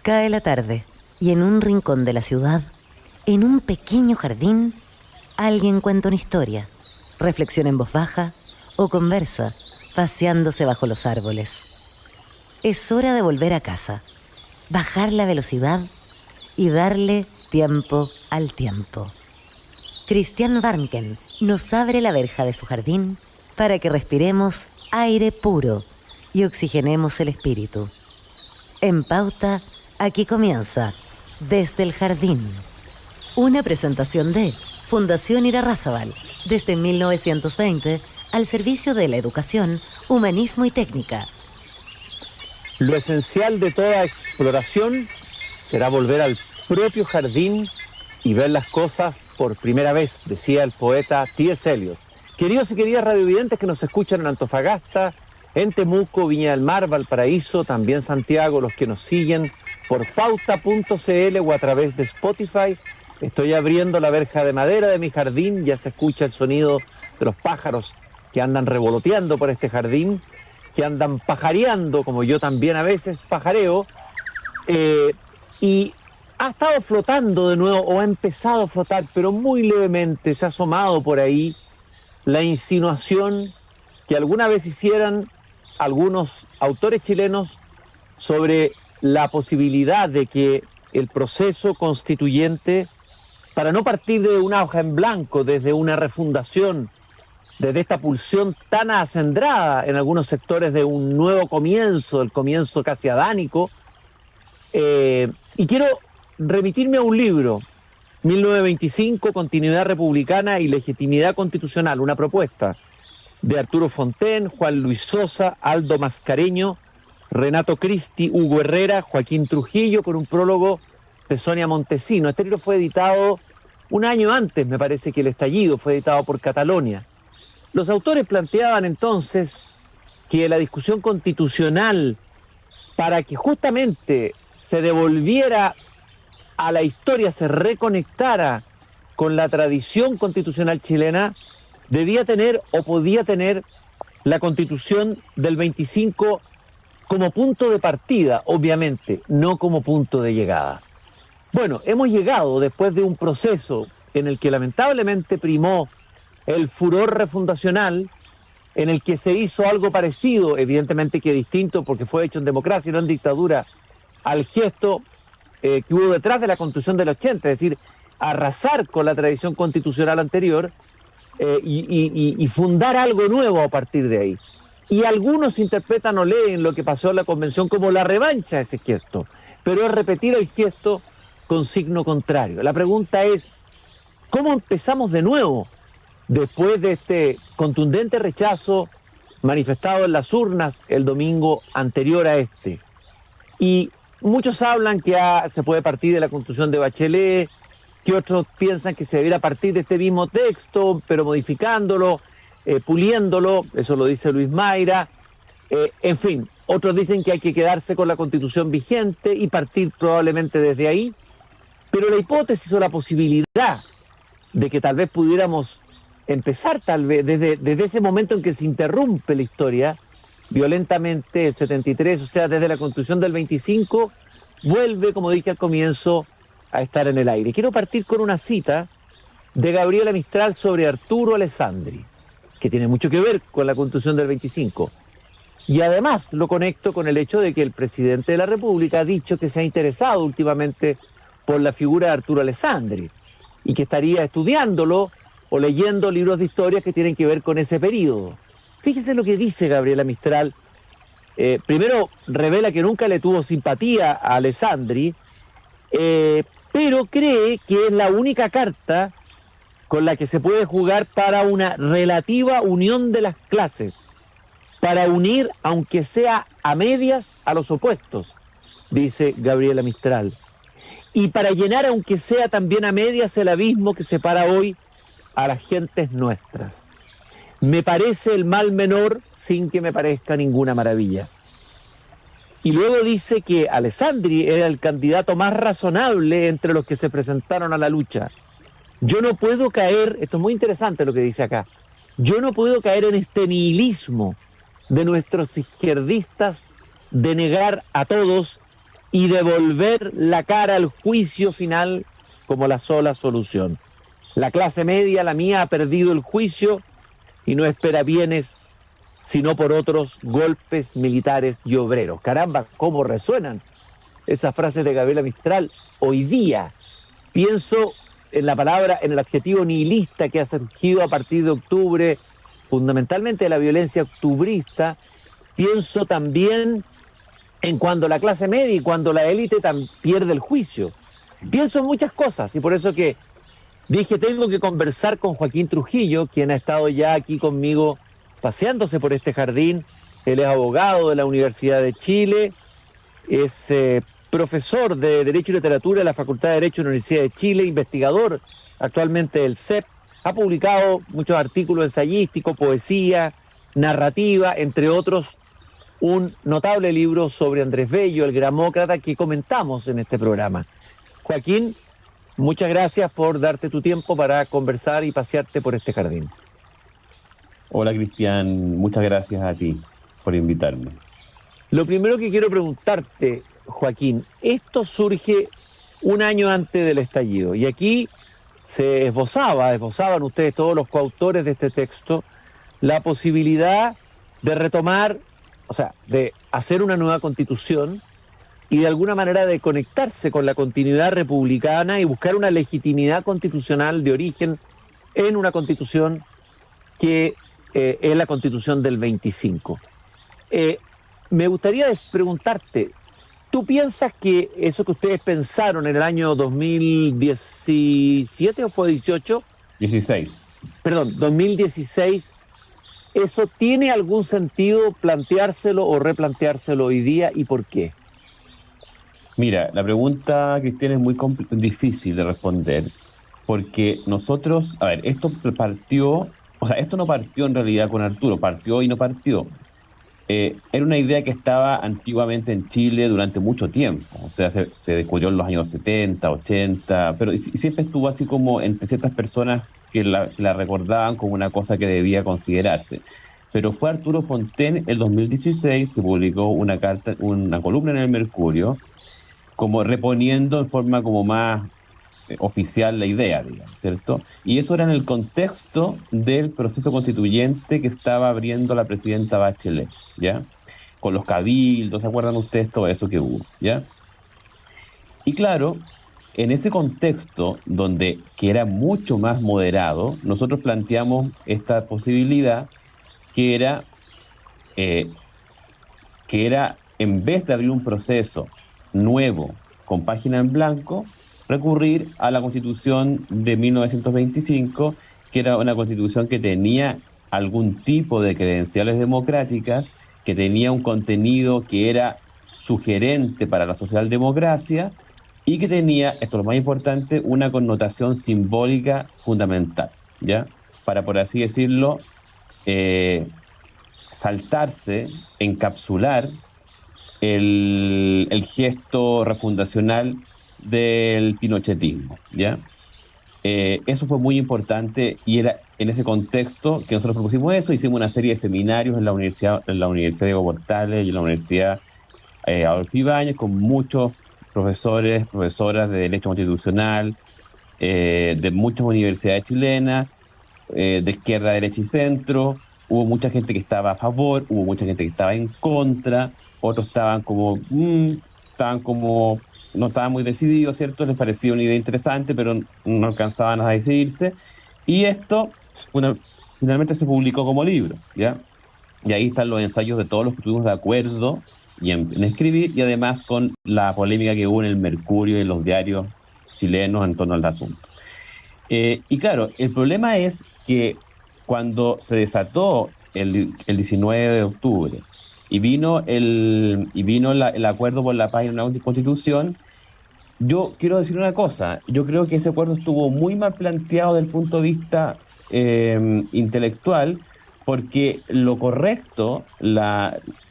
Cae la tarde y en un rincón de la ciudad, en un pequeño jardín, alguien cuenta una historia, reflexiona en voz baja o conversa, paseándose bajo los árboles. Es hora de volver a casa, bajar la velocidad y darle tiempo al tiempo. Christian Warnken nos abre la verja de su jardín para que respiremos aire puro y oxigenemos el espíritu. En Pauta, aquí comienza Desde el Jardín. Una presentación de Fundación Irarrázaval, desde 1920, al servicio de la educación, humanismo y técnica. Lo esencial de toda exploración será volver al propio jardín y ver las cosas por primera vez, decía el poeta T.S. Eliot. Queridos y queridas radiovidentes que nos escuchan en Antofagasta, en Temuco, Viña del Mar, Valparaíso, también Santiago, los que nos siguen por pauta.cl o a través de Spotify. Estoy abriendo la verja de madera de mi jardín, ya se escucha el sonido de los pájaros que andan revoloteando por este jardín, que andan pajareando, como yo también a veces pajareo, y ha estado flotando de nuevo, o ha empezado a flotar, pero muy levemente, se ha asomado por ahí la insinuación que alguna vez hicieran algunos autores chilenos sobre la posibilidad de que el proceso constituyente, para no partir de una hoja en blanco, desde una refundación, desde esta pulsión tan acendrada en algunos sectores de un nuevo comienzo, el comienzo casi adánico, y quiero remitirme a un libro, 1925, Continuidad Republicana y Legitimidad Constitucional, una propuesta de Arturo Fontaine, Juan Luis Sosa, Aldo Mascareño, Renato Cristi, Hugo Herrera, Joaquín Trujillo, con un prólogo de Sonia Montesino. Este libro fue editado un año antes, me parece que el estallido, fue editado por Catalonia. Los autores planteaban entonces que la discusión constitucional, para que justamente se devolviera a la historia, se reconectara con la tradición constitucional chilena, debía tener o podía tener la Constitución del 25 como punto de partida, obviamente, no como punto de llegada. Bueno, hemos llegado después de un proceso en el que lamentablemente primó el furor refundacional, en el que se hizo algo parecido, evidentemente que distinto porque fue hecho en democracia y no en dictadura, al gesto que hubo detrás de la Constitución del 80, es decir, arrasar con la tradición constitucional anterior y fundar algo nuevo a partir de ahí. Y algunos interpretan o leen lo que pasó en la Convención como la revancha de ese gesto, pero es repetir el gesto con signo contrario. La pregunta es, ¿cómo empezamos de nuevo después de este contundente rechazo manifestado en las urnas el domingo anterior a este? Y muchos hablan que se puede partir de la Constitución de Bachelet, que otros piensan que se debiera partir de este mismo texto, pero modificándolo, puliéndolo, eso lo dice Luis Mayra. En fin, otros dicen que hay que quedarse con la Constitución vigente y partir probablemente desde ahí, pero la hipótesis o la posibilidad de que tal vez pudiéramos empezar tal vez desde ese momento en que se interrumpe la historia violentamente, el 73, o sea, desde la Constitución del 25, vuelve, como dije al comienzo, a estar en el aire. Quiero partir con una cita de Gabriela Mistral sobre Arturo Alessandri, que tiene mucho que ver con la Constitución del 25. Y además lo conecto con el hecho de que el presidente de la República ha dicho que se ha interesado últimamente por la figura de Arturo Alessandri y que estaría estudiándolo o leyendo libros de historia que tienen que ver con ese periodo. Fíjese lo que dice Gabriela Mistral. Primero revela que nunca le tuvo simpatía a Alessandri, pero cree que es la única carta con la que se puede jugar para una relativa unión de las clases, para unir, aunque sea a medias, a los opuestos, dice Gabriela Mistral, y para llenar, aunque sea también a medias, el abismo que separa hoy a las gentes nuestras. Me parece el mal menor sin que me parezca ninguna maravilla. Y luego dice que Alessandri era el candidato más razonable entre los que se presentaron a la lucha. Yo no puedo caer, esto es muy interesante lo que dice acá, yo no puedo caer en este nihilismo de nuestros izquierdistas de negar a todos y devolver la cara al juicio final como la sola solución. La clase media, la mía, ha perdido el juicio y no espera bienes sino por otros golpes militares y obreros. Caramba, cómo resuenan esas frases de Gabriela Mistral hoy día. Pienso en la palabra, en el adjetivo nihilista que ha surgido a partir de octubre, fundamentalmente de la violencia octubrista. Pienso también en cuando la clase media y cuando la élite pierde el juicio. Pienso en muchas cosas y por eso que dije, tengo que conversar con Joaquín Trujillo, quien ha estado ya aquí conmigo paseándose por este jardín. Él es abogado de la Universidad de Chile, es profesor de Derecho y Literatura de la Facultad de Derecho de la Universidad de Chile, investigador actualmente del CEP, ha publicado muchos artículos ensayísticos, poesía, narrativa, entre otros, un notable libro sobre Andrés Bello, el gramócrata, que comentamos en este programa. Joaquín, muchas gracias por darte tu tiempo para conversar y pasearte por este jardín. Hola Cristian, muchas gracias a ti por invitarme. Lo primero que quiero preguntarte, Joaquín, esto surge un año antes del estallido y aquí se esbozaban ustedes, todos los coautores de este texto, la posibilidad de retomar, o sea, de hacer una nueva constitución y de alguna manera de conectarse con la continuidad republicana y buscar una legitimidad constitucional de origen en una constitución que es la constitución del 25. Me gustaría preguntarte, ¿tú piensas que eso que ustedes pensaron en el año 2017 o fue 18? 16. Perdón, 2016, ¿eso tiene algún sentido planteárselo o replanteárselo hoy día y por qué? Mira, la pregunta, Cristian, es muy difícil de responder porque nosotros, a ver, esto no partió en realidad con Arturo, partió y no partió. Era una idea que estaba antiguamente en Chile durante mucho tiempo, o sea, se descubrió en los años 70, 80, pero y siempre estuvo así como entre ciertas personas que la recordaban como una cosa que debía considerarse. Pero fue Arturo Fontaine el 2016 que publicó una columna en el Mercurio, como reponiendo en forma como más oficial la idea, digamos, ¿cierto? Y eso era en el contexto del proceso constituyente que estaba abriendo la presidenta Bachelet, ¿ya? Con los cabildos, ¿se acuerdan ustedes todo eso que hubo, ¿ya? Y claro, en ese contexto que era mucho más moderado, nosotros planteamos esta posibilidad que era, en vez de abrir un proceso nuevo con página en blanco, recurrir a la Constitución de 1925, que era una Constitución que tenía algún tipo de credenciales democráticas, que tenía un contenido que era sugerente para la socialdemocracia y que tenía, esto es lo más importante, una connotación simbólica fundamental, ¿ya? Para, por así decirlo, saltarse, encapsular el gesto refundacional del pinochetismo, ¿ya? Eso fue muy importante y era en ese contexto que nosotros propusimos eso. Hicimos una serie de seminarios en la Universidad Diego Portales y en la Universidad Adolfo Ibáñez con muchos profesores, profesoras de Derecho Constitucional, de muchas universidades chilenas, de izquierda, derecha y centro. Hubo mucha gente que estaba a favor, hubo mucha gente que estaba en contra, otros estaban como no estaban muy decididos, ¿cierto? Les parecía una idea interesante, pero no alcanzaban a decidirse. Y esto finalmente se publicó como libro, ¿ya? Y ahí están los ensayos de todos los que estuvimos de acuerdo en escribir, y además con la polémica que hubo en el Mercurio y en los diarios chilenos en torno al asunto. Y claro, el problema es que cuando se desató el 19 de octubre y vino el acuerdo por la paz y una constitución, yo quiero decir una cosa, yo creo que ese acuerdo estuvo muy mal planteado desde el punto de vista intelectual, porque lo correcto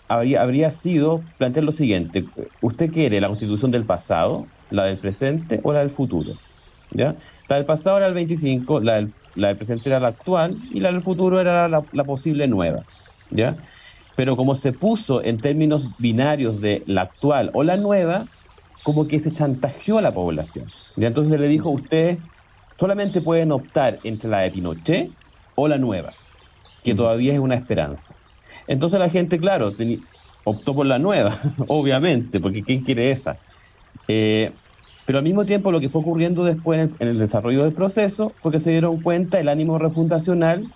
habría sido plantear lo siguiente: ¿usted quiere la constitución del pasado, la del presente o la del futuro? ¿Ya? La del pasado era el 25, la del presente era la actual y la del futuro era la posible nueva, ¿ya? Pero como se puso en términos binarios de la actual o la nueva, como que se chantajeó a la población. Y entonces le dijo, ustedes solamente pueden optar entre la de Pinochet o la nueva, que todavía es una esperanza. Entonces la gente, claro, optó por la nueva, obviamente, porque ¿quién quiere esa? Pero al mismo tiempo lo que fue ocurriendo después en el desarrollo del proceso fue que se dieron cuenta el ánimo refundacional,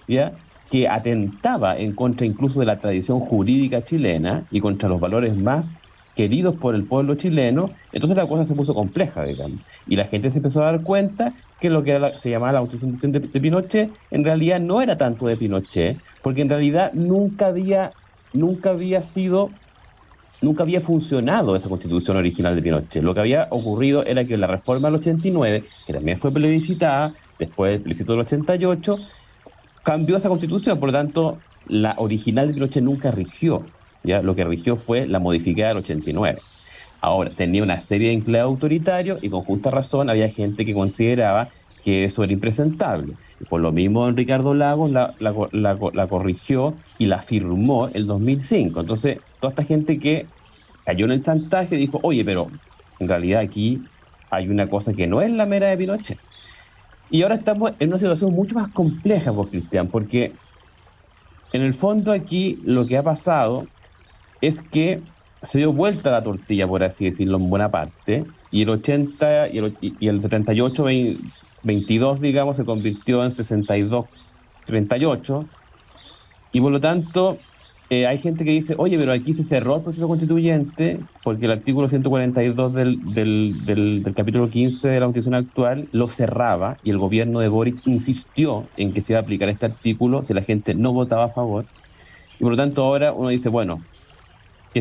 ¿ya?, que atentaba en contra incluso de la tradición jurídica chilena y contra los valores más queridos por el pueblo chileno. Entonces la cosa se puso compleja, digamos. Y la gente se empezó a dar cuenta que lo que se llamaba la constitución de Pinochet en realidad no era tanto de Pinochet, porque en realidad nunca había funcionado esa constitución original de Pinochet. Lo que había ocurrido era que la reforma del 89, que también fue plebiscitada, después del plebiscito del 88, cambió esa constitución. Por lo tanto, la original de Pinochet nunca rigió, ¿ya? Lo que rigió fue la modificada del 89. Ahora, tenía una serie de enclaves autoritarios y con justa razón había gente que consideraba que eso era impresentable. Y por lo mismo, don Ricardo Lagos la corrigió y la firmó el 2005. Entonces, toda esta gente que cayó en el chantaje dijo, oye, pero en realidad aquí hay una cosa que no es la mera de Pinochet. Y ahora estamos en una situación mucho más compleja, pues, Cristian, porque en el fondo aquí lo que ha pasado es que se dio vuelta la tortilla, por así decirlo, en buena parte, y el 80 y el 78, 22, digamos, se convirtió en 62, 38, y por lo tanto hay gente que dice, oye, pero aquí se cerró el proceso constituyente porque el artículo 142 del capítulo 15 de la Constitución actual lo cerraba y el gobierno de Boric insistió en que se iba a aplicar este artículo si la gente no votaba a favor. Y por lo tanto ahora uno dice, bueno,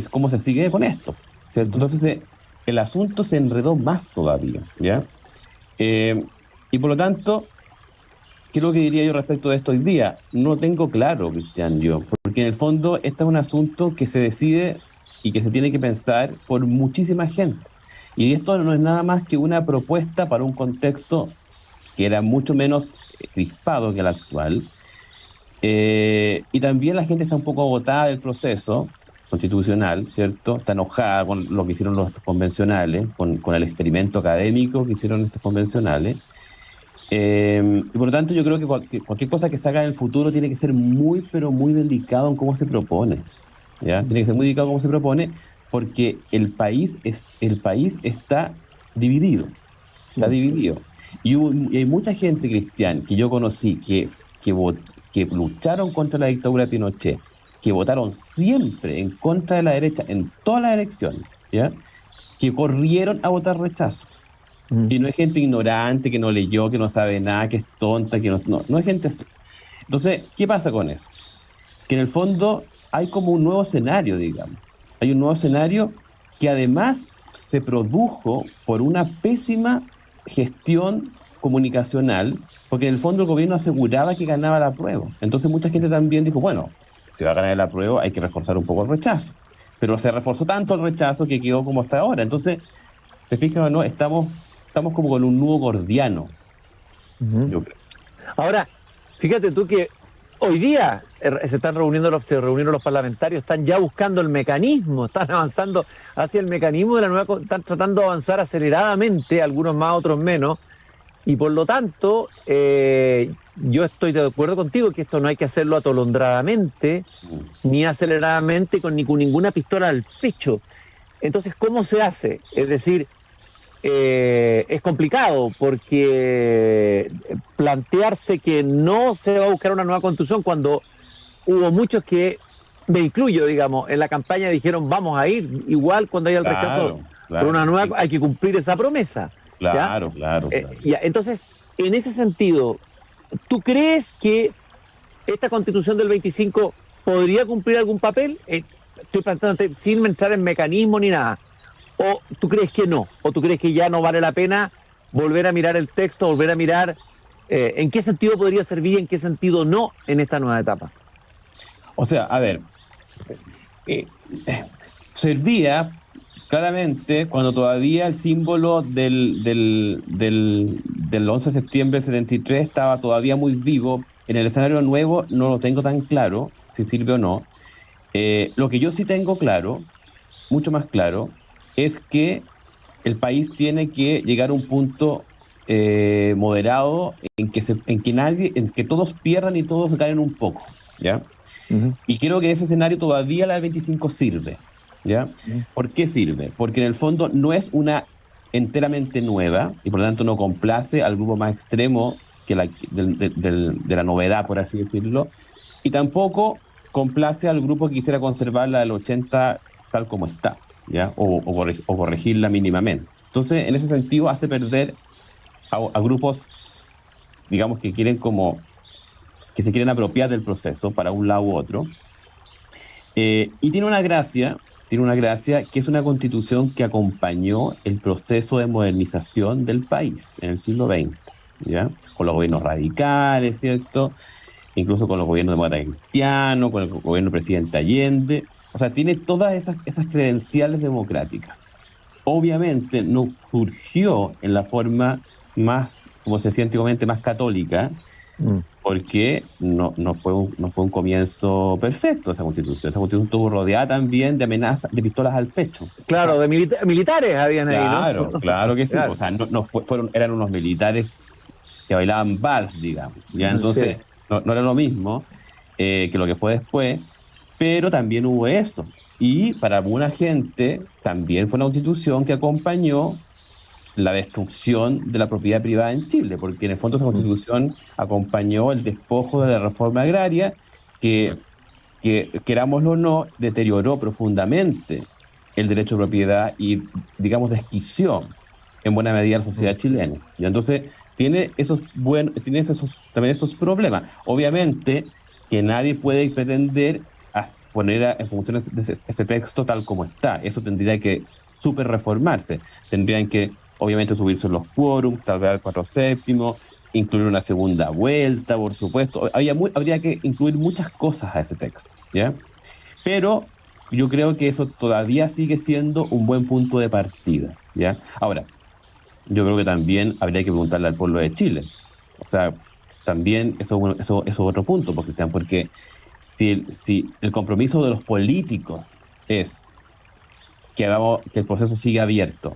¿cómo se sigue con esto? ¿Cierto? Entonces el asunto se enredó más todavía, ¿ya? Y por lo tanto, ¿qué es lo que diría yo respecto de esto hoy día? No lo tengo claro, Cristian, yo, porque en el fondo este es un asunto que se decide y que se tiene que pensar por muchísima gente. Y esto no es nada más que una propuesta para un contexto que era mucho menos crispado que el actual. Y también la gente está un poco agotada del proceso constitucional, ¿cierto? Está enojada con lo que hicieron los convencionales, con el experimento académico que hicieron estos convencionales. Y por lo tanto yo creo que cualquier cosa que se haga en el futuro tiene que ser muy, pero muy delicado en cómo se propone, ¿ya? Tiene que ser muy delicado en cómo se propone, porque el país está dividido, está dividido. Y hay mucha gente, Cristian, que yo conocí, que lucharon contra la dictadura de Pinochet, que votaron siempre en contra de la derecha en todas las elecciones, ¿ya?, que corrieron a votar rechazo. Y no es gente ignorante, que no leyó, que no sabe nada, que es tonta, que no es gente así. Entonces, ¿qué pasa con eso? Que en el fondo hay como un nuevo escenario, digamos. Hay un nuevo escenario que además se produjo por una pésima gestión comunicacional, porque en el fondo el gobierno aseguraba que ganaba la apruebo. Entonces mucha gente también dijo, bueno, si va a ganar el apruebo hay que reforzar un poco el rechazo. Pero se reforzó tanto el rechazo que quedó como hasta ahora. Entonces, ¿te fijas o no? Estamos como con un nudo gordiano, yo creo. Ahora, fíjate tú que hoy día se reunieron los parlamentarios, están ya buscando el mecanismo, están avanzando hacia el mecanismo de la nueva, están tratando de avanzar aceleradamente, algunos más, otros menos, y por lo tanto, yo estoy de acuerdo contigo que esto no hay que hacerlo atolondradamente, ni aceleradamente, ni con ninguna pistola al pecho. Entonces, ¿cómo se hace? Es decir, es complicado porque plantearse que no se va a buscar una nueva constitución cuando hubo muchos que, me incluyo, digamos, en la campaña dijeron vamos a ir, igual cuando haya el rechazo por una nueva, hay que cumplir esa promesa. Claro. Entonces, en ese sentido, ¿tú crees que esta constitución del 25 podría cumplir algún papel? Estoy planteándote sin entrar en mecanismo ni nada. ¿O tú crees que no? ¿O tú crees que ya no vale la pena volver a mirar el texto, volver a mirar en qué sentido podría servir y en qué sentido no en esta nueva etapa? O sea, a ver, servía claramente cuando todavía el símbolo del 11 de septiembre del 73 estaba todavía muy vivo. En el escenario nuevo no lo tengo tan claro, si sirve o no. Lo que yo sí tengo claro, mucho más claro, es que el país tiene que llegar a un punto moderado en que todos pierdan y todos ganen un poco, ¿ya? Ujú, Y creo que ese escenario todavía la del 25 sirve, ¿ya? ujú, ¿Por qué sirve? Porque en el fondo no es una enteramente nueva y por lo tanto no complace al grupo más extremo de la novedad, por así decirlo, y tampoco complace al grupo que quisiera conservar la del 80 tal como está, ¿ya? O corregirla mínimamente. Entonces, en ese sentido, hace perder a grupos, digamos, que se quieren apropiar del proceso para un lado u otro. Y tiene una gracia que es una constitución que acompañó el proceso de modernización del país en el siglo XX, ¿ya? Con los gobiernos radicales, ¿cierto? Incluso con los gobiernos demócratas cristianos, con el gobierno del presidente Allende. O sea, tiene todas esas credenciales democráticas. Obviamente no surgió en la forma más, como se decía antiguamente, más católica, mm. porque no fue un comienzo perfecto esa constitución. Esa constitución estuvo rodeada también de amenazas, de pistolas al pecho. O sea, Claro, de militares habían ahí, ¿no? claro, claro que sí. O Claro, sea, eran unos militares que bailaban vals, digamos. Ya sí. entonces no era lo mismo que lo que fue después, pero también hubo eso. Y para alguna gente también fue una constitución que acompañó la destrucción de la propiedad privada en Chile, porque en el fondo esa Mm, constitución acompañó el despojo de la reforma agraria que querámoslo o no, deterioró profundamente el derecho de propiedad y, digamos, desquició en buena medida la sociedad mm, chilena. Y entonces también esos problemas. Obviamente que nadie puede pretender poner en función de ese texto tal como está. Eso tendría que súper reformarse. Tendrían que, obviamente, subirse los quórums, tal vez al 4/7, incluir una segunda vuelta, por supuesto. Habría que incluir muchas cosas a ese texto, ¿ya? Pero yo creo que eso todavía sigue siendo un buen punto de partida, ¿ya? Ahora, yo creo que también habría que preguntarle al pueblo de Chile. O sea, también eso es otro punto, porque si el compromiso de los políticos es que el proceso siga abierto,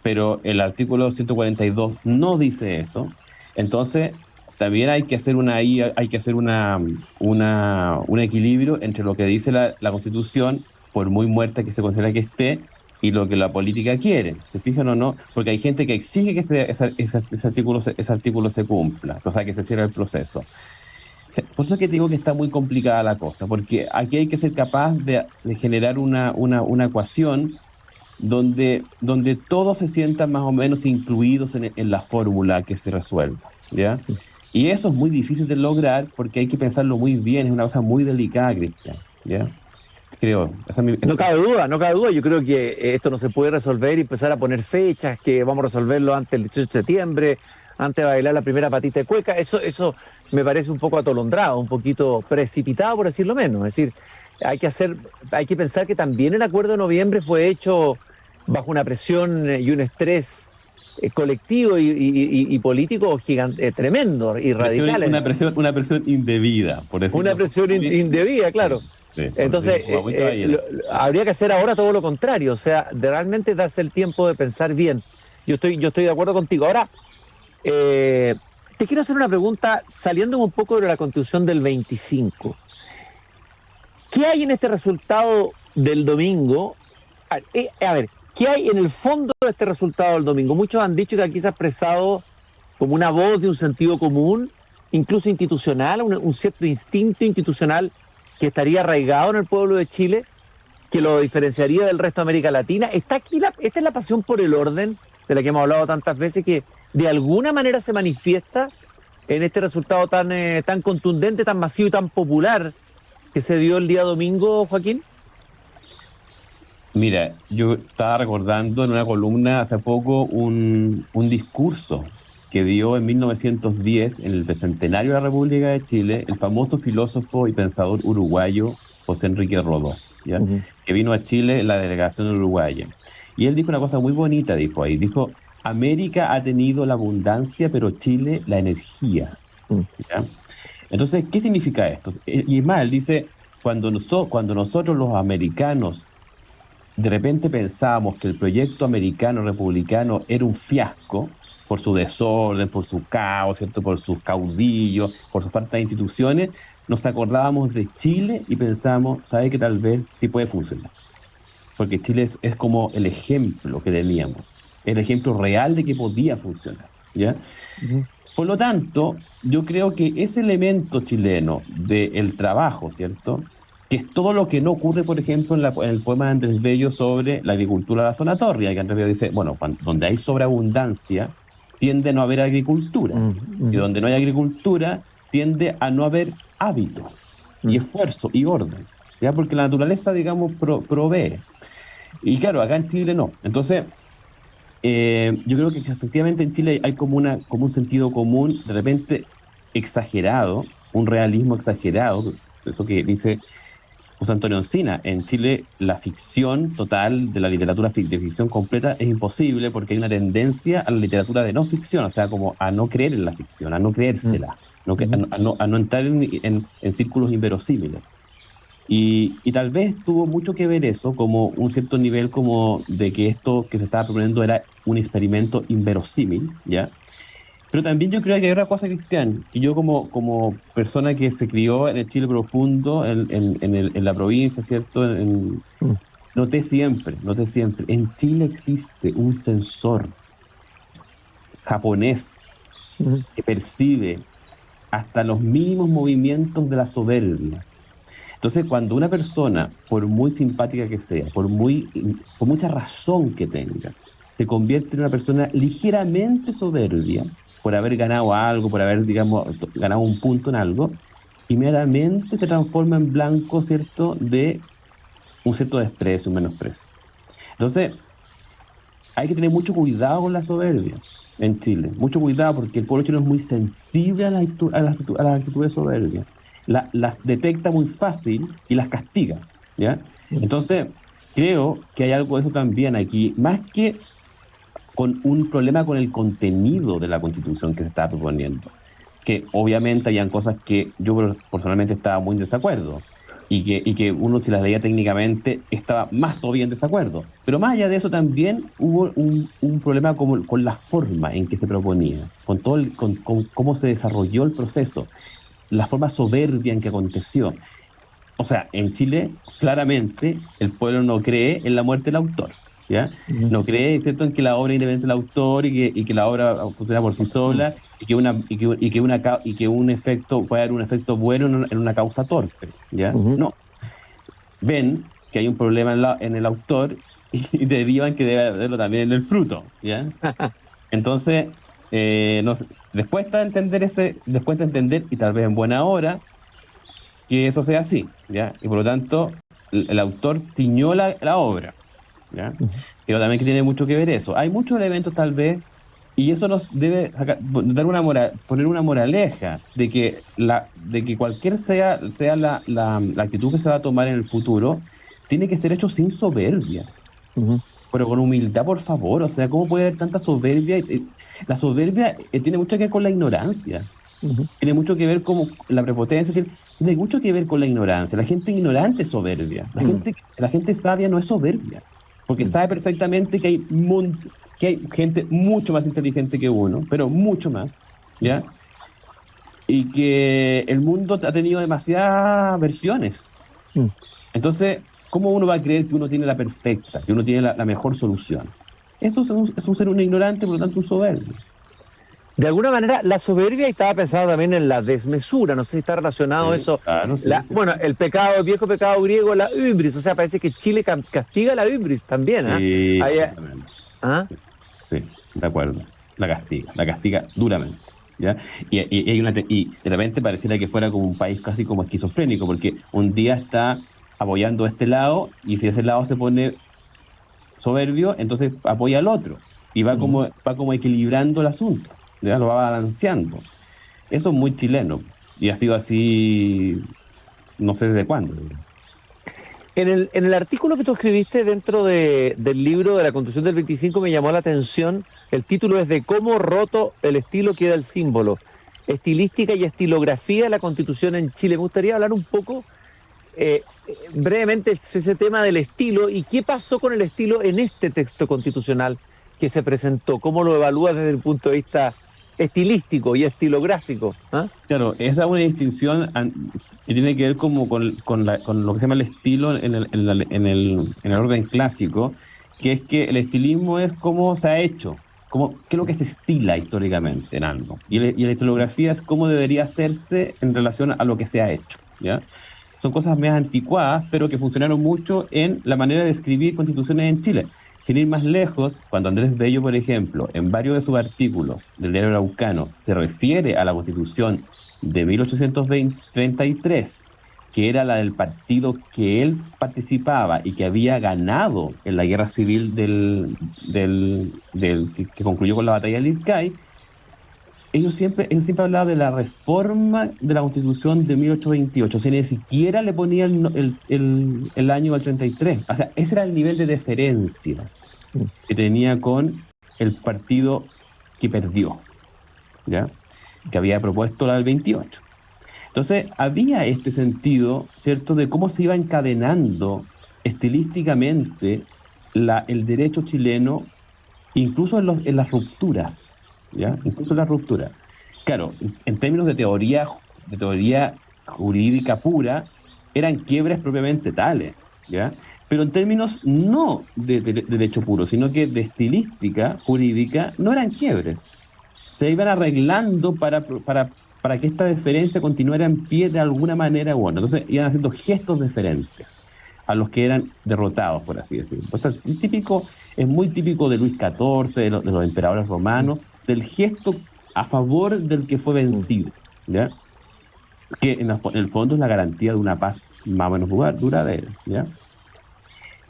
pero el artículo 142 no dice eso, entonces también hay que hacer hay que hacer un equilibrio entre lo que dice la Constitución, por muy muerta que se considera que esté, y lo que la política quiere. ¿Se fijan o no? Porque hay gente que exige que ese artículo se cumpla, o sea, que se cierre el proceso. Por eso es que te digo que está muy complicada la cosa, porque aquí hay que ser capaz de generar una ecuación donde todos se sientan más o menos incluidos en la fórmula que se resuelva, ¿ya? Y eso es muy difícil de lograr porque hay que pensarlo muy bien, es una cosa muy delicada, Cristian, ¿ya? Creo. No cabe duda, no cabe duda. Yo creo que esto no se puede resolver y empezar a poner fechas, que vamos a resolverlo antes del 18 de septiembre, antes de bailar la primera patita de cueca. Eso me parece un poco atolondrado, un poquito precipitado, por decirlo menos. Es decir, hay que pensar que también el acuerdo de noviembre fue hecho bajo una presión y un estrés colectivo y político gigante, tremendo y radical. Una presión indebida, por Una decirlo. presión indebida, claro. Sí, por Entonces, decirlo muy caballero. habría que hacer ahora todo lo contrario, o sea, de realmente darse el tiempo de pensar bien. Yo estoy de acuerdo contigo. Ahora, te quiero hacer una pregunta saliendo un poco de la Constitución del 25. ¿Qué hay en este resultado del domingo? A ver, ¿qué hay en el fondo de este resultado del domingo? Muchos han dicho que aquí se ha expresado como una voz de un sentido común, incluso institucional, un cierto instinto institucional que estaría arraigado en el pueblo de Chile, que lo diferenciaría del resto de América Latina. Esta es la pasión por el orden, de la que hemos hablado tantas veces, que de alguna manera se manifiesta en este resultado tan contundente, tan masivo y tan popular que se dio el día domingo, Joaquín. Mira, yo estaba recordando en una columna hace poco un discurso que dio en 1910, en el bicentenario de la República de Chile, el famoso filósofo y pensador uruguayo José Enrique Rodó, ¿ya? Uh-huh. Que vino a Chile en la delegación uruguaya. Y él dijo una cosa muy bonita, dijo, América ha tenido la abundancia, pero Chile la energía. ¿Ya? Entonces, ¿qué significa esto? Y más, él dice, cuando nosotros los americanos de repente pensábamos que el proyecto americano republicano era un fiasco por su desorden, por su caos, ¿cierto? Por sus caudillos, por su falta de instituciones, nos acordábamos de Chile y pensábamos, ¿sabe que tal vez sí puede funcionar? Porque Chile es como el ejemplo que teníamos, el ejemplo real de que podía funcionar, ¿ya? Ujú. Por lo tanto, yo creo que ese elemento chileno del trabajo, ¿cierto? Que es todo lo que no ocurre, por ejemplo, en el poema de Andrés Bello sobre la agricultura de la zona tórrida, que Andrés Bello dice, bueno, donde hay sobreabundancia, tiende a no haber agricultura. Mm, Y mm, donde no hay agricultura, tiende a no haber hábitos y mm. esfuerzo y orden, ¿ya? Porque la naturaleza, digamos, provee. Y claro, acá en Chile no. Entonces, yo creo que efectivamente en Chile hay como un sentido común, de repente exagerado, un realismo exagerado, eso que dice José Antonio Encina. En Chile la ficción total de la literatura de ficción completa es imposible porque hay una tendencia a la literatura de no ficción, o sea, como a no creer en la ficción, a no Mm, creérsela, ujú. a no entrar en círculos inverosímiles. Y tal vez tuvo mucho que ver eso, como un cierto nivel como de que esto que se estaba proponiendo era un experimento inverosímil, ¿ya? Pero también yo creo que hay otra cosa, Cristian, que yo como persona que se crió en el Chile profundo, en la provincia, ¿cierto? Mm, Noté siempre, en Chile existe un sensor japonés mm, que percibe hasta los mínimos movimientos de la soberbia. Entonces, cuando una persona, por muy simpática que sea, por mucha razón que tenga, se convierte en una persona ligeramente soberbia, por haber ganado algo, por haber, digamos, ganado un punto en algo, inmediatamente se transforma en blanco, ¿cierto?, de un cierto desprecio, un menosprecio. Entonces, hay que tener mucho cuidado con la soberbia en Chile, mucho cuidado porque el pueblo chileno es muy sensible a las actitudes soberbias. Las detecta muy fácil y las castiga, ¿ya? mm. Entonces, creo que hay algo de eso también aquí, más que con un problema con el contenido de la Constitución que se está proponiendo, que obviamente habían cosas que yo personalmente estaba muy en desacuerdo y que uno si las leía técnicamente estaba más todavía en desacuerdo. Pero más allá de eso también hubo un problema con la forma en que se proponía, con cómo se desarrolló el proceso, la forma soberbia en que aconteció. O sea, en Chile, claramente, el pueblo no cree en la muerte del autor, ¿ya? Ujú. No cree, ¿cierto?, en que la obra es independiente del autor y que la obra funciona por sí Mm, sola y que un efecto, puede haber un efecto bueno en una causa torpe, ¿ya? ujú. No, ven que hay un problema en el autor y derivan que debe haberlo también en el fruto, ¿ya? Entonces, no sé, después de entender, y tal vez en buena hora, que eso sea así, ¿ya? Y por lo tanto, el autor tiñó la obra, ¿ya? Ujú. Pero también que tiene mucho que ver eso. Hay muchos elementos tal vez, y eso nos debe dar poner una moraleja de que cualquier sea la actitud que se va a tomar en el futuro, tiene que ser hecho sin soberbia, Ujú. pero con humildad, por favor. O sea, ¿cómo puede haber tanta soberbia? La soberbia tiene mucho que ver con la ignorancia. Ujú. Tiene mucho que ver con la prepotencia, tiene mucho que ver con la ignorancia. La gente ignorante es soberbia. Mm, La gente sabia no es soberbia, porque mm. sabe perfectamente que hay gente mucho más inteligente que uno, pero mucho más, ¿ya? Y que el mundo ha tenido demasiadas versiones. Mm. Entonces, ¿cómo uno va a creer que uno tiene la perfecta, que uno tiene la mejor solución? Eso es un ser un ignorante, por lo tanto un soberbio. De alguna manera, la soberbia, y estaba pensado también en la desmesura, no sé si está relacionado Sí, eso. claro, sí, sí. Bueno, el pecado, el viejo pecado griego, la hybris, o sea, parece que Chile castiga la hybris también, ¿ah? Sí, Ahí, completamente. ¿ah? Sí, sí, de acuerdo. La castiga duramente. ¿Ya? Y de repente pareciera que fuera como un país casi como esquizofrénico, porque un día está apoyando a este lado y si ese lado se pone soberbio, entonces apoya al otro y Ujú. va como equilibrando el asunto, ¿ya? Lo va balanceando. Eso es muy chileno y ha sido así no sé desde cuándo. En el artículo que tú escribiste dentro del libro de la Constitución del 25 me llamó la atención, el título es de cómo roto el estilo queda el símbolo, estilística y estilografía de la Constitución en Chile. Me gustaría hablar un poco brevemente ese tema del estilo y qué pasó con el estilo en este texto constitucional que se presentó. ¿Cómo lo evalúas desde el punto de vista estilístico y estilográfico? ¿Ah? Claro, esa es una distinción que tiene que ver como con lo que se llama el estilo en el orden clásico, que es que el estilismo es cómo se ha hecho, qué es lo que se estila históricamente en algo. Y la estilografía es cómo debería hacerse en relación a lo que se ha hecho, ¿ya? Son cosas más anticuadas, pero que funcionaron mucho en la manera de escribir constituciones en Chile. Sin ir más lejos, cuando Andrés Bello, por ejemplo, en varios de sus artículos del diario Araucano, se refiere a la Constitución de 1833, que era la del partido que él participaba y que había ganado en la guerra civil que concluyó con la batalla del Ircay, ellos siempre hablaban de la reforma de la Constitución de 1828, o sea, ni siquiera le ponían el año al 33. O sea, ese era el nivel de deferencia que tenía con el partido que perdió, ¿ya? Que había propuesto la del 28. Entonces, había este sentido, ¿cierto?, de cómo se iba encadenando estilísticamente el derecho chileno, incluso en las rupturas. ¿Ya? Incluso la ruptura. Claro, en términos de teoría jurídica pura, eran quiebres propiamente tales, ¿ya? Pero en términos no de derecho puro, sino que de estilística jurídica, no eran quiebres. Se iban arreglando para que esta deferencia continuara en pie de alguna manera u otra. Entonces iban haciendo gestos deferentes a los que eran derrotados, por así decirlo. Esto es muy típico de Luis XIV, de los emperadores romanos, del gesto a favor del que fue vencido, ¿ya? Que en el fondo es la garantía de una paz más o menos duradera, ¿ya?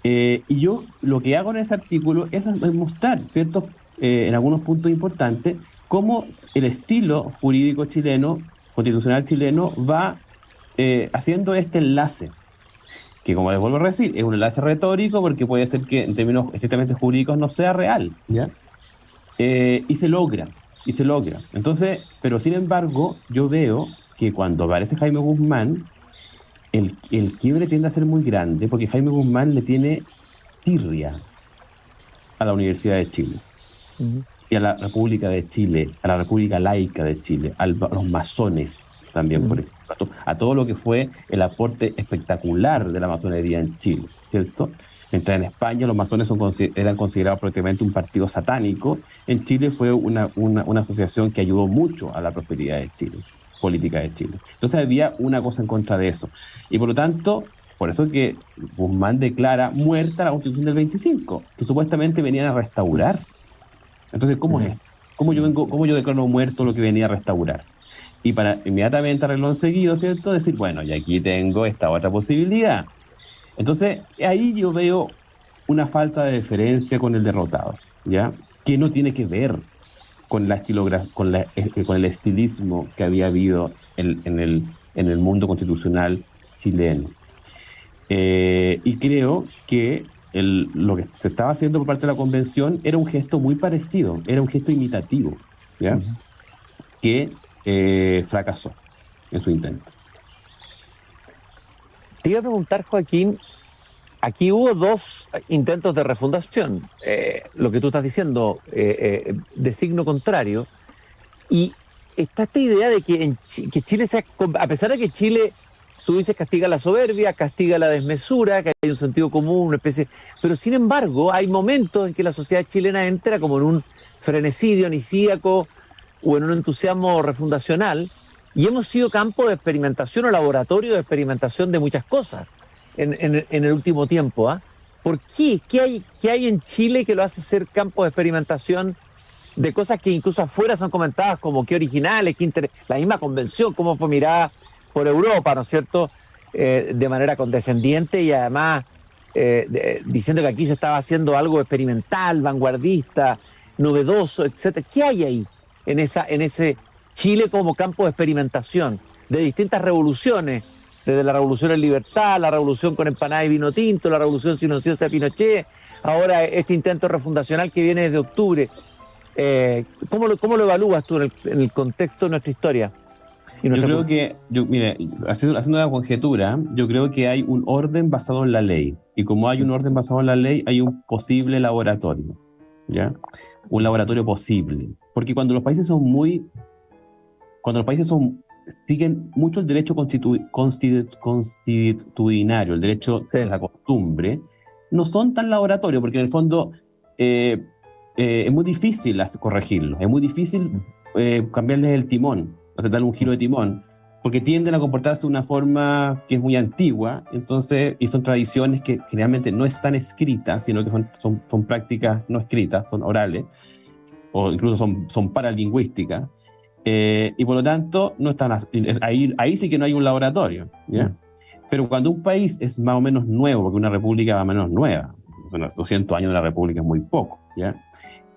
Y yo lo que hago en ese artículo es mostrar, ¿cierto?, en algunos puntos importantes, cómo el estilo jurídico chileno, constitucional chileno, va haciendo este enlace, que, como les vuelvo a decir, es un enlace retórico porque puede ser que en términos estrictamente jurídicos no sea real, ¿ya? Y se logra. Entonces, pero sin embargo, yo veo que cuando aparece Jaime Guzmán, el quiebre tiende a ser muy grande porque Jaime Guzmán le tiene tirria a la Universidad de Chile, y a la República de Chile, a la República Laica de Chile, a los masones también, por ejemplo, a todo lo que fue el aporte espectacular de la masonería en Chile, ¿cierto? Mientras en España los masones eran considerados prácticamente un partido satánico, en Chile fue una asociación que ayudó mucho a la prosperidad de Chile, política de Chile. Entonces había una cosa en contra de eso. Y por lo tanto, por eso que Guzmán declara muerta la Constitución del 25, que supuestamente venían a restaurar. Entonces, ¿cómo es? ¿Cómo yo declaro muerto lo que venía a restaurar? Y para inmediatamente arreglón seguido, ¿cierto?, decir, bueno, y aquí tengo esta otra posibilidad. Entonces, ahí yo veo una falta de deferencia con el derrotado, ¿ya? Que no tiene que ver con con el estilismo que había habido en el mundo constitucional chileno. Y creo que lo que se estaba haciendo por parte de la convención era un gesto muy parecido, era un gesto imitativo, ¿ya? Que fracasó en su intento. Te iba a preguntar, Joaquín, aquí hubo dos intentos de refundación, lo que tú estás diciendo, de signo contrario, y está esta idea de que Chile sea, a pesar de que Chile, tú dices, castiga la soberbia, castiga la desmesura, que hay un sentido común, una especie, pero sin embargo hay momentos en que la sociedad chilena entra como en un frenesí dionisíaco o en un entusiasmo refundacional, y hemos sido campo de experimentación o laboratorio de experimentación de muchas cosas en el último tiempo. ¿Por qué? ¿Qué hay en Chile que lo hace ser campo de experimentación de cosas que incluso afuera son comentadas como qué originales, la misma convención, cómo fue mirada por Europa, ¿no es cierto?, de manera condescendiente y además diciendo que aquí se estaba haciendo algo experimental, vanguardista, novedoso, etcétera. ¿Qué hay ahí en ese Chile como campo de experimentación de distintas revoluciones, desde la revolución en libertad, la revolución con empanada y vino tinto, la revolución silenciosa de Pinochet, ahora este intento refundacional que viene desde octubre? ¿Cómo lo evalúas tú en el contexto de nuestra historia? Y Yo nuestra creo que, mire, haciendo una conjetura, yo creo que hay un orden basado en la ley. Y como hay un orden basado en la ley, hay un posible laboratorio, ¿ya? Un laboratorio posible. Porque cuando los países siguen mucho el derecho constitucionario, el derecho sí. de la costumbre, no son tan laboratorios, porque en el fondo eh, es muy difícil corregirlos, es muy difícil cambiarles el timón, hacer darle un giro de timón, porque tienden a comportarse de una forma que es muy antigua, entonces, y son tradiciones que generalmente no están escritas, sino que son prácticas no escritas, son orales, o incluso son paralingüísticas. Y por lo tanto, no están ahí sí que no hay un laboratorio, ¿ya? Pero cuando un país es más o menos nuevo, porque una república más o menos nueva, bueno, 200 años de una república es muy poco, ¿ya?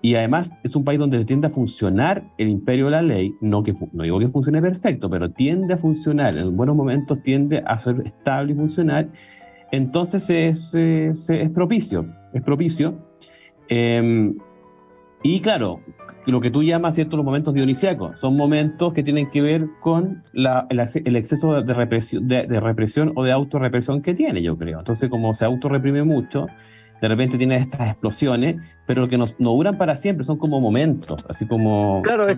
Y además es un país donde tiende a funcionar el imperio de la ley, no digo que funcione perfecto, pero tiende a funcionar, en buenos momentos tiende a ser estable y funcionar, entonces es propicio, es propicio. Y claro, lo que tú llamas, ¿cierto?, los momentos dionisíacos, son momentos que tienen que ver con el exceso de represión, de represión o de autorrepresión que tiene, yo creo. Entonces, como se autorreprime mucho, de repente tiene estas explosiones, pero que no duran para siempre, son como momentos, así como... Claro, es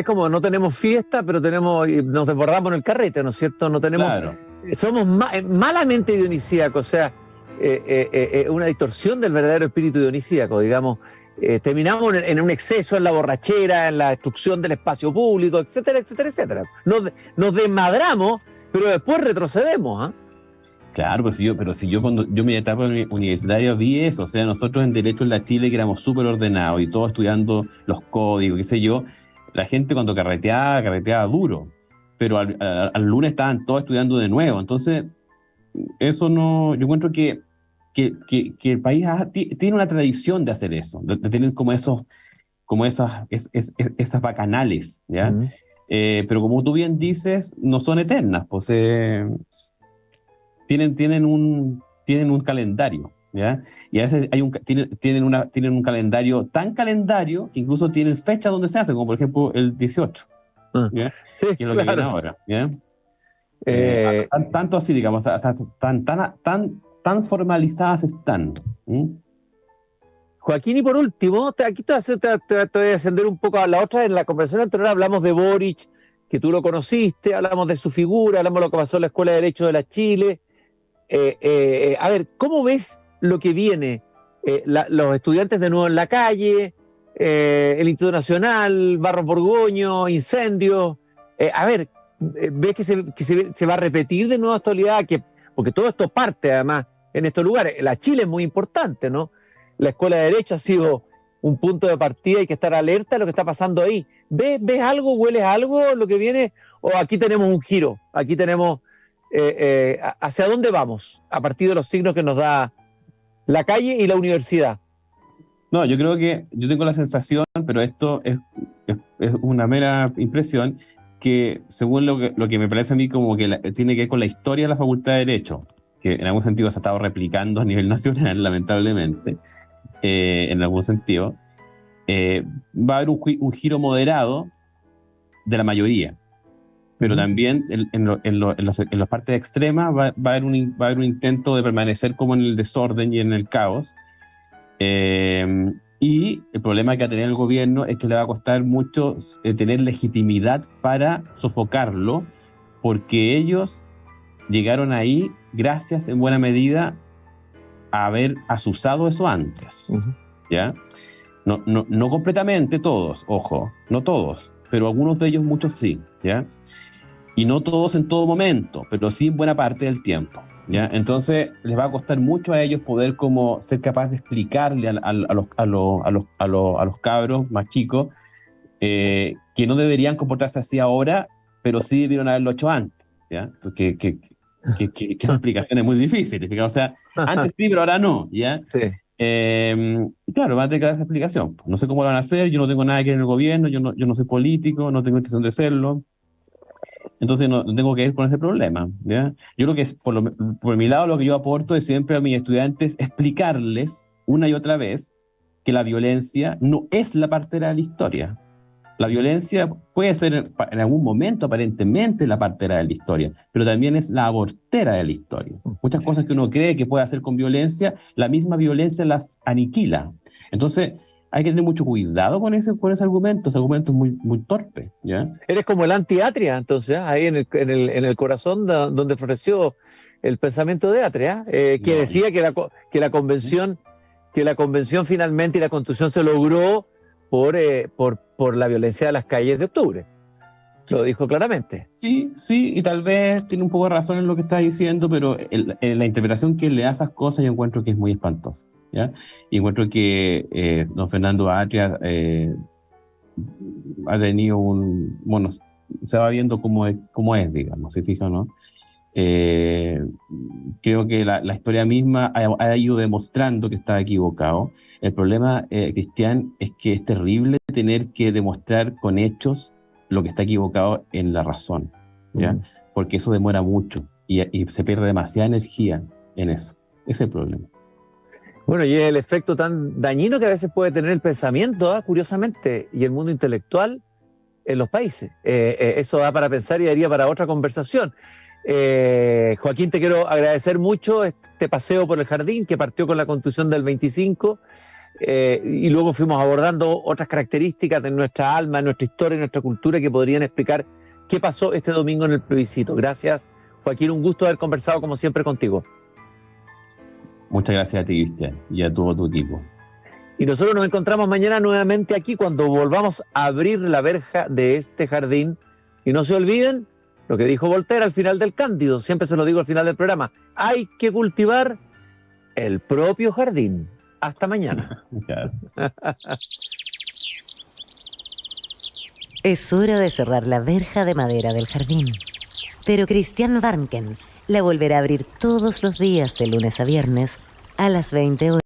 como no tenemos fiesta, pero nos desbordamos en el carrete, ¿no es cierto? No tenemos, Claro, somos malamente dionisíacos, o sea, una distorsión del verdadero espíritu dionisíaco, digamos. Terminamos en un exceso, en la borrachera, en la destrucción del espacio público, etcétera, etcétera, etcétera. Nos desmadramos, pero después retrocedemos, ¿ah? claro, pero si yo cuando yo mi etapa universitaria vi eso, o sea, nosotros en Derecho en la Chile que éramos súper ordenados y todos estudiando los códigos, qué sé yo, la gente cuando carreteaba duro, pero al lunes estaban todos estudiando de nuevo, entonces eso no, yo encuentro que el país tiene una tradición de hacer eso, de tener como esas bacanales, ¿ya? Mm. Pero como tú bien dices, no son eternas, pues tienen un calendario, ¿ya? Y a veces tienen un calendario, tan calendario que incluso tienen fecha donde se hace, como por ejemplo el 18, Ah, ¿ya? sí, Que es lo que viene claro. ahora, ¿ya? Eh, Tanto así, digamos, o sea, tan formalizadas están. Joaquín, y por último, aquí te voy a ascender un poco a la otra. En la conversación anterior hablamos de Boric, que tú lo conociste, hablamos de su figura, hablamos de lo que pasó en la Escuela de Derecho de la Chile. A ver, ¿cómo ves lo que viene? Los estudiantes de nuevo en la calle, el Instituto Nacional, Barros Borgoño, incendios. A ver, ¿ves que se va a repetir de nuevo esta oleada? Porque todo esto parte además en estos lugares. La Chile es muy importante, ¿no? La Escuela de Derecho ha sido un punto de partida, hay que estar alerta de lo que está pasando ahí. ¿Ves algo, hueles algo lo que viene? ¿O aquí tenemos un giro? Aquí tenemos hacia dónde vamos a partir de los signos que nos da la calle y la universidad. No, yo creo que yo tengo la sensación, pero esto es una mera impresión, que según lo que me parece a mí como que tiene que ver con la historia de la Facultad de Derecho, que en algún sentido se ha estado replicando a nivel nacional, lamentablemente, en algún sentido, va a haber un giro moderado de la mayoría, pero también en las partes extremas va a haber un intento de permanecer como en el desorden y en el caos. Y el problema que va a tener el gobierno es que le va a costar mucho tener legitimidad para sofocarlo, porque ellos llegaron ahí gracias en buena medida a haber asusado eso antes, ¿ya? No completamente todos, ojo, no todos, pero algunos de ellos, muchos sí, ¿ya? Y no todos en todo momento, pero sí en buena parte del tiempo, ¿ya? Entonces les va a costar mucho a ellos poder como ser capaz de explicarle a los cabros más chicos que no deberían comportarse así ahora, pero sí debieron haberlo hecho antes, ¿ya? Que esa explicación es muy difícil, o sea, antes sí, pero ahora no, ¿ya? Sí. Claro, van a tener que dar esa explicación. No sé cómo lo van a hacer, yo no tengo nada que ver en el gobierno, yo no soy político, no tengo intención de serlo. Entonces no tengo que ir con ese problema, ¿ya? Yo creo que por mi lado lo que yo aporto es siempre a mis estudiantes explicarles una y otra vez que la violencia no es la partera de la historia, La violencia puede ser en algún momento aparentemente la partera de la historia, pero también es la abortera de la historia. Muchas cosas que uno cree que puede hacer con violencia, la misma violencia las aniquila. Entonces hay que tener mucho cuidado con ese argumento. Ese argumento es muy torpe, ¿ya? Eres como el anti-Atria, entonces, ahí en el corazón donde floreció el pensamiento de Atria, que No. decía que la convención finalmente y la constitución se logró por la violencia de las calles de octubre. Lo dijo claramente. Sí, y tal vez tiene un poco de razón en lo que está diciendo, pero la interpretación que él le da a esas cosas yo encuentro que es muy espantosa, ¿ya? Y encuentro que don Fernando Atria ha tenido bueno, se va viendo cómo es, digamos, ¿se fija, no? Creo que la historia misma ha ido demostrando que está equivocado. El problema, Cristian, es que es terrible tener que demostrar con hechos lo que está equivocado en la razón, ¿ya? Porque eso demora mucho y se pierde demasiada energía en eso. Ese es el problema. Bueno, y es el efecto tan dañino que a veces puede tener el pensamiento, curiosamente, y el mundo intelectual en los países. Eso da para pensar y daría para otra conversación. Joaquín, te quiero agradecer mucho este paseo por el jardín que partió con la Constitución del 25 y luego fuimos abordando otras características de nuestra alma, de nuestra historia y nuestra cultura que podrían explicar qué pasó este domingo en el plebiscito. Gracias, Joaquín, un gusto haber conversado como siempre contigo. Muchas gracias a ti, Cristian, y a todo tu equipo. Y nosotros nos encontramos mañana nuevamente aquí cuando volvamos a abrir la verja de este jardín. Y no se olviden lo que dijo Voltaire al final del Cándido, siempre se lo digo al final del programa, hay que cultivar el propio jardín. Hasta mañana. Es hora de cerrar la verja de madera del jardín. Pero Christian Warnken la volverá a abrir todos los días de lunes a viernes a las 20 horas.